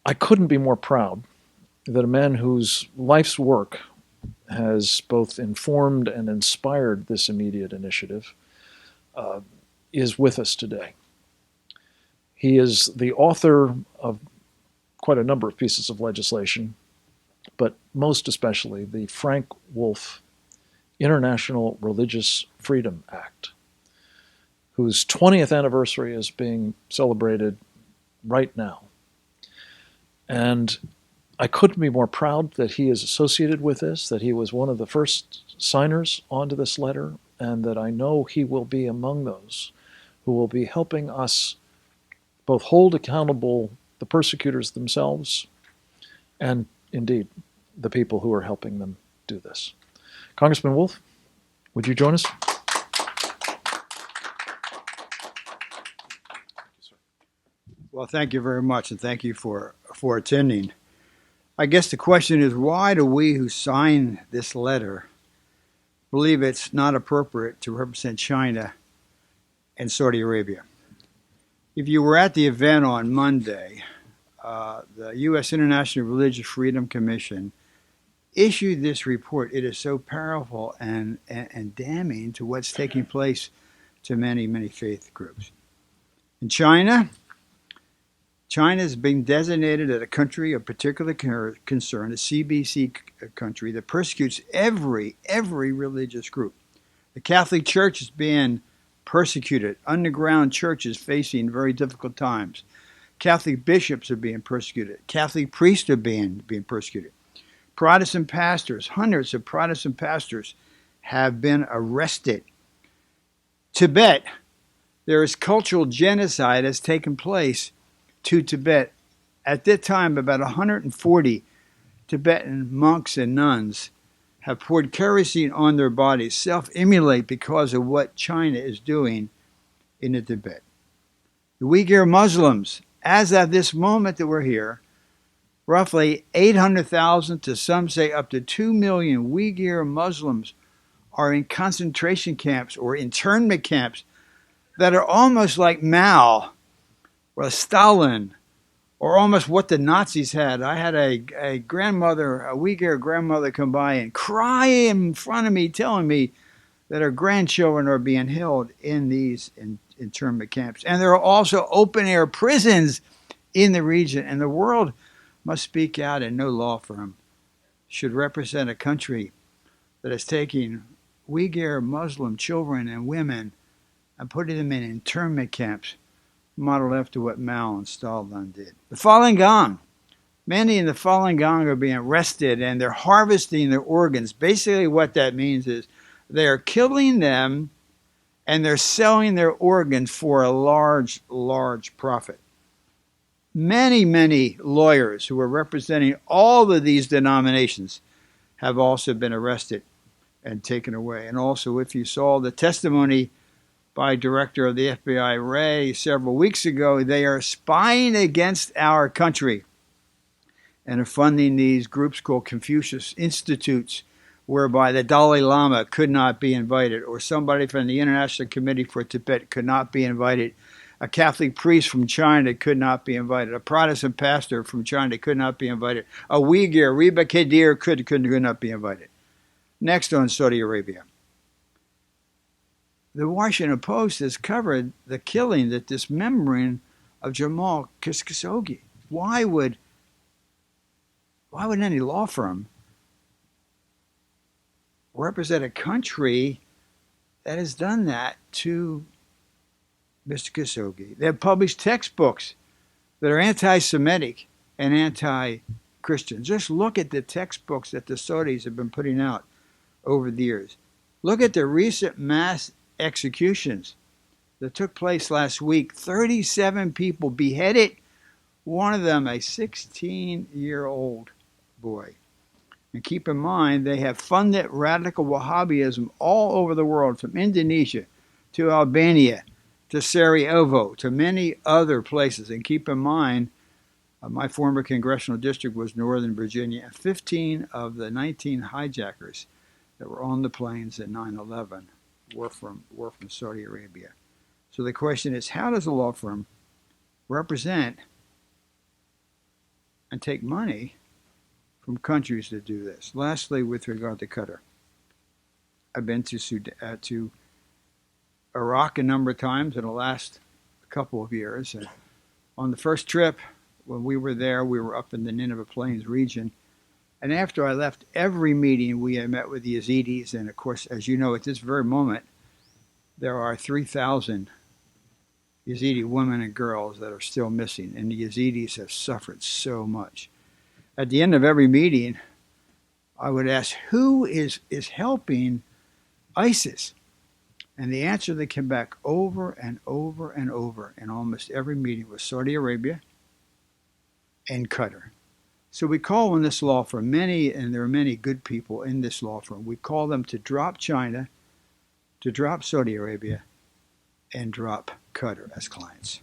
I couldn't be more proud that a man whose life's work has both informed and inspired this immediate initiative uh, is with us today. He is the author of quite a number of pieces of legislation, but most especially the Frank Wolf International Religious Freedom Act, whose 20th anniversary is being celebrated right now. And I couldn't be more proud that he is associated with this, that he was one of the first signers onto this letter, and that I know he will be among those who will be helping us both hold accountable the persecutors themselves and, indeed, the people who are helping them do this. Congressman Wolf, would you join us? Well, thank you very much, and thank you for attending. I guess the question is, why do we who sign this letter believe it's not appropriate to represent China and Saudi Arabia? If you were at the event on Monday, the U.S. International Religious Freedom Commission issued this report. It is so powerful and damning to what's taking place to many, many faith groups. In China is being designated as a country of particular concern, a CBC country that persecutes every religious group. The Catholic Church is being persecuted. Underground churches facing very difficult times. Catholic bishops are being persecuted. Catholic priests are being persecuted. Protestant pastors, hundreds of Protestant pastors have been arrested. Tibet, there is cultural genocide has taken place to Tibet. At that time, about 140 Tibetan monks and nuns have poured kerosene on their bodies, self-immolate because of what China is doing in the Tibet. The Uyghur Muslims, as of this moment that we're here, roughly 800,000 to some say up to 2 million Uyghur Muslims are in concentration camps or internment camps that are almost like Mao or Stalin, or almost what the Nazis had. I had a grandmother, a Uyghur grandmother, come by and cry in front of me, telling me that her grandchildren are being held in these internment camps. And there are also open-air prisons in the region, and the world must speak out, and no law firm should represent a country that is taking Uyghur Muslim children and women and putting them in internment camps, modeled after what Mao and Stalin did. The Falun Gong. Many in the Falun Gong are being arrested and they're harvesting their organs. Basically what that means is they are killing them and they're selling their organs for a large, large profit. Many, many lawyers who are representing all of these denominations have also been arrested and taken away. And also, if you saw the testimony by Director of the FBI, Wray, several weeks ago, they are spying against our country and are funding these groups called Confucius Institutes, whereby the Dalai Lama could not be invited, or somebody from the International Committee for Tibet could not be invited. A Catholic priest from China could not be invited. A Protestant pastor from China could not be invited. A Uyghur, Reba Kadir, could not be invited. Next on Saudi Arabia. The Washington Post has covered the killing, the dismembering of Jamal Khashoggi. Why would any law firm represent a country that has done that to Mr. Khashoggi? They have published textbooks that are anti-Semitic and anti-Christian. Just look at the textbooks that the Saudis have been putting out over the years. Look at the recent mass executions that took place last week. 37 people beheaded, one of them a 16-year-old boy. And keep in mind, they have funded radical Wahhabism all over the world, from Indonesia to Albania to Sarajevo to many other places. And keep in mind, my former congressional district was Northern Virginia, and 15 of the 19 hijackers that were on the planes at 9/11 were from Saudi Arabia. So the question is, how does a law firm represent and take money from countries that do this. Lastly, with regard to Qatar, I've been to Iraq a number of times in the last couple of years. And on the first trip, when we were there, we were up in the Nineveh Plains region. And after I left every meeting, we had met with the Yazidis. And of course, as you know, at this very moment, there are 3,000 Yazidi women and girls that are still missing. And the Yazidis have suffered so much. At the end of every meeting, I would ask, who is helping ISIS? And the answer that came back over and over and over in almost every meeting was Saudi Arabia and Qatar. So we call on this law firm, and there are many good people in this law firm, we call them to drop China, to drop Saudi Arabia, and drop Qatar as clients.